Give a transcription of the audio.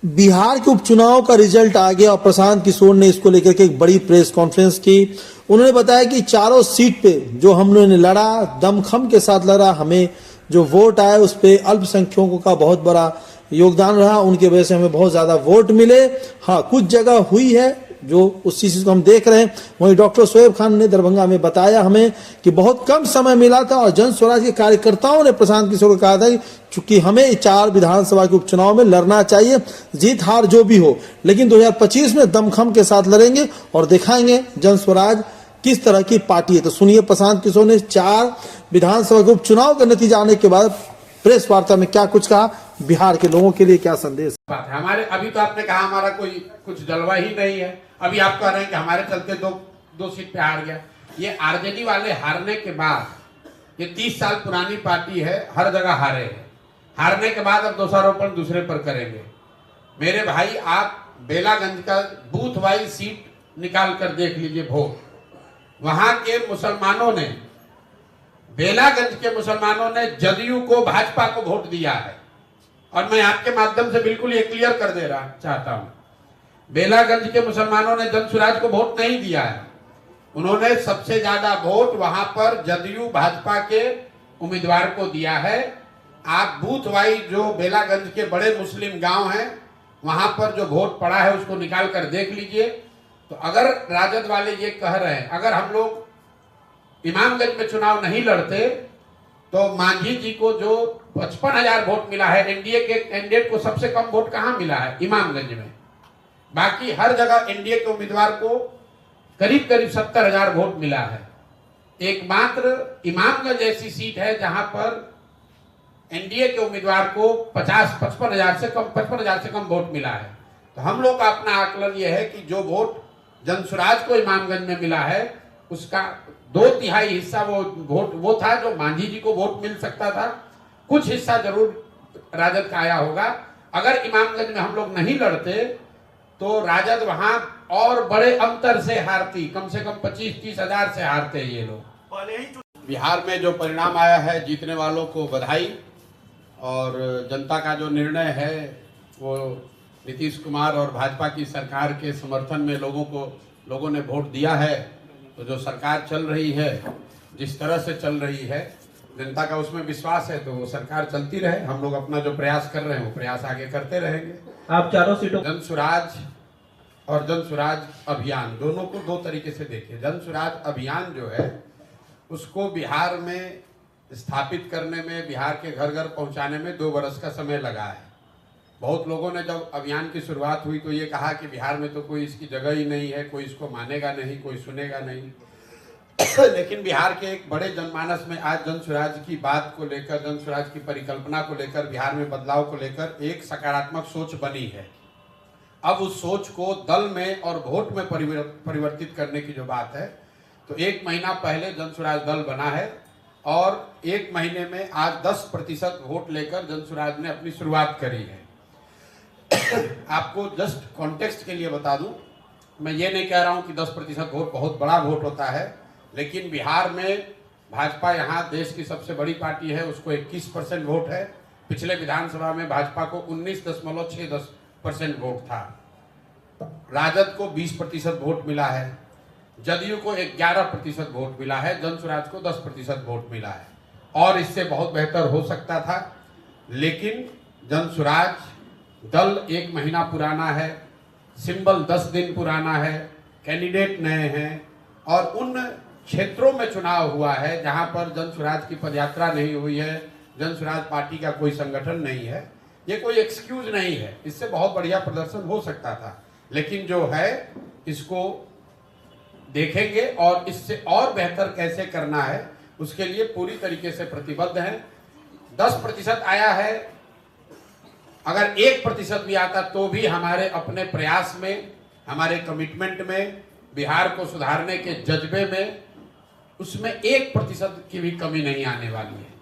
बिहार के उपचुनाव का रिजल्ट आ गया और प्रशांत किशोर ने इसको लेकर के एक बड़ी प्रेस कॉन्फ्रेंस की। उन्होंने बताया कि चारों सीट पे जो हम लोगों ने लड़ा, दमखम के साथ लड़ा, हमें जो वोट आए उस पे अल्पसंख्यकों का बहुत बड़ा योगदान रहा, उनकी वजह से हमें बहुत ज्यादा वोट मिले। हाँ, कुछ जगह हुई है जो उस चीज को हम देख रहे हैं। वहीं डॉक्टर शोएब खान ने दरभंगा में बताया हमें कि बहुत कम समय मिला था और जन स्वराज के कार्यकर्ताओं ने प्रशांत किशोर को कहा था कि चूंकि हमें 4 विधानसभा के उपचुनाव में लड़ना चाहिए, जीत हार जो भी हो, लेकिन 2025 में दमखम के साथ लड़ेंगे और दिखाएंगे जन स्वराज किस तरह की पार्टी है। तो सुनिए प्रशांत किशोर ने 4 विधानसभा के उपचुनाव का नतीजा आने के बाद प्रेस वार्ता में क्या कुछ कहा, बिहार के लोगों के लिए क्या संदेश। बात है हमारे, अभी तो आपने कहा हमारा कोई कुछ जलवा ही नहीं है। अभी आप कह रहे हैं कि हमारे चलते दो सीट पे हार गया। ये आरजेडी वाले हारने के बाद, ये 30 साल पुरानी पार्टी है, हर जगह हारे हैं। हारने के बाद अब दोषारोपण दूसरे पर करेंगे। मेरे भाई, आप बेलागंज का बूथ वाइज सीट निकाल कर देख लीजिए वोट। वहां के मुसलमानों ने, बेलागंज के मुसलमानों ने जदयू को, भाजपा को वोट दिया है। और मैं आपके माध्यम से बिल्कुल ये क्लियर कर दे रहा चाहता हूं, बेलागंज के मुसलमानों ने जन स्वराज को वोट नहीं दिया है। उन्होंने सबसे ज्यादा वोट वहां पर जदयू भाजपा के उम्मीदवार को दिया है। आप बूथ वाइज जो बेलागंज के बड़े मुस्लिम गांव हैं वहां पर जो वोट पड़ा है उसको निकाल कर देख लीजिए। तो अगर राजद वाले ये कह रहे हैं अगर हम लोग इमामगंज में चुनाव नहीं लड़ते तो मांझी जी को जो 55,000 वोट मिला है, एनडीए के कैंडिडेट को सबसे कम वोट कहां मिला है? इमामगंज में। बाकी हर जगह एनडीए के उम्मीदवार को करीब करीब 70,000 वोट मिला है। एकमात्र इमामगंज ऐसी सीट है जहां पर एनडीए के उम्मीदवार को 55,000 से कम वोट मिला है। तो हम लोग का अपना आकलन यह है कि जो वोट जन स्वराज को इमामगंज में मिला है उसका 2/3 हिस्सा वो था जो मांझी जी को वोट मिल सकता था। कुछ हिस्सा जरूर राजद का आया होगा। अगर इमामगंज में हम लोग नहीं लड़ते तो राजद वहां और बड़े अंतर से हारती, कम से कम 25-30 हजार से हारते ये लोग। बिहार में जो परिणाम आया है, जीतने वालों को बधाई। और जनता का जो निर्णय है वो नीतीश कुमार और भाजपा की सरकार के समर्थन में लोगों ने वोट दिया है। तो जो सरकार चल रही है, जिस तरह से चल रही है, जनता का उसमें विश्वास है तो वो सरकार चलती रहे। हम लोग अपना जो प्रयास कर रहे हैं वो प्रयास आगे करते रहेंगे। आप चारों सीटों जन स्वराज और जन स्वराज अभियान दोनों को 2 तरीके से देखिए। जन स्वराज अभियान जो है उसको बिहार में स्थापित करने में, बिहार के घर घर पहुंचाने में 2 वर्ष का समय लगा है। बहुत लोगों ने जब अभियान की शुरुआत हुई तो ये कहा कि बिहार में तो कोई इसकी जगह ही नहीं है, कोई इसको मानेगा नहीं, कोई सुनेगा नहीं। लेकिन बिहार के एक बड़े जनमानस में आज जन स्वराज की बात को लेकर, जन स्वराज की परिकल्पना को लेकर, बिहार में बदलाव को लेकर एक सकारात्मक सोच बनी है। अब उस सोच को दल में और वोट में परिवर्तित करने की जो बात है, तो 1 महीना पहले जन स्वराज दल बना है और 1 महीने में आज 10% वोट लेकर जन स्वराज ने अपनी शुरुआत करी है। आपको जस्ट कॉन्टेक्स्ट के लिए बता दूं, मैं ये नहीं कह रहा हूं कि 10% वोट बहुत बड़ा वोट होता है, लेकिन बिहार में भाजपा यहाँ देश की सबसे बड़ी पार्टी है, उसको 21% वोट है। पिछले विधानसभा में भाजपा को 19.6% वोट था। राजद को 20% वोट मिला है, जदयू को 11% वोट मिला है, जन स्वराज को 10% वोट मिला है। और इससे बहुत बेहतर हो सकता था, लेकिन जन स्वराज दल 1 महीना पुराना है, सिंबल 10 दिन पुराना है, कैंडिडेट नए हैं और उन क्षेत्रों में चुनाव हुआ है जहां पर जन स्वराज की पदयात्रा नहीं हुई है, जन स्वराज पार्टी का कोई संगठन नहीं है। ये कोई एक्सक्यूज नहीं है, इससे बहुत बढ़िया प्रदर्शन हो सकता था, लेकिन जो है इसको देखेंगे और इससे और बेहतर कैसे करना है उसके लिए पूरी तरीके से प्रतिबद्ध हैं। 10% आया है, अगर 1% भी आता तो भी हमारे अपने प्रयास में, हमारे कमिटमेंट में, बिहार को सुधारने के जज्बे में, उसमें 1% की भी कमी नहीं आने वाली है।